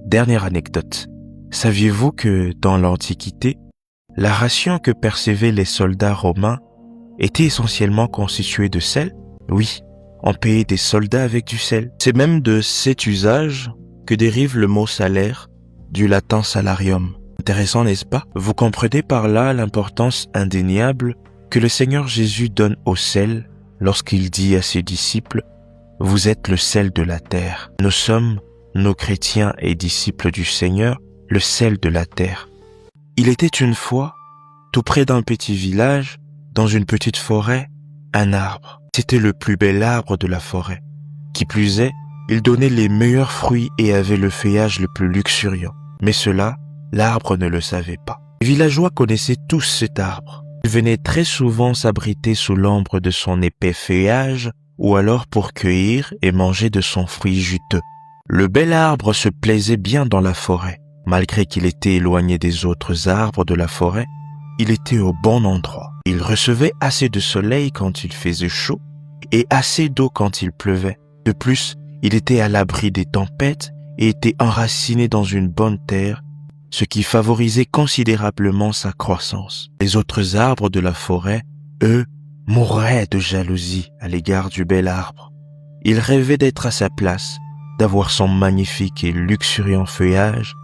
Dernière anecdote. Saviez-vous que dans l'Antiquité, la ration que percevaient les soldats romains était essentiellement constituée de sel? Oui, on payait des soldats avec du sel. C'est même de cet usage que dérive le mot salaire, du latin salarium. Intéressant, n'est-ce pas? Vous comprenez par là l'importance indéniable que le Seigneur Jésus donne au sel lorsqu'il dit à ses disciples « Vous êtes le sel de la terre ». Nous sommes, nos chrétiens et disciples du Seigneur, le sel de la terre. Il était une fois, tout près d'un petit village, dans une petite forêt, un arbre. C'était le plus bel arbre de la forêt. Qui plus est, il donnait les meilleurs fruits et avait le feuillage le plus luxuriant. Mais cela, l'arbre ne le savait pas. Les villageois connaissaient tous cet arbre. Ils venaient très souvent s'abriter sous l'ombre de son épais feuillage ou alors pour cueillir et manger de son fruit juteux. Le bel arbre se plaisait bien dans la forêt. Malgré qu'il était éloigné des autres arbres de la forêt, il était au bon endroit. Il recevait assez de soleil quand il faisait chaud et assez d'eau quand il pleuvait. De plus, il était à l'abri des tempêtes et était enraciné dans une bonne terre, ce qui favorisait considérablement sa croissance. Les autres arbres de la forêt, eux, mouraient de jalousie à l'égard du bel arbre. Ils rêvaient d'être à sa place, d'avoir son magnifique et luxuriant feuillage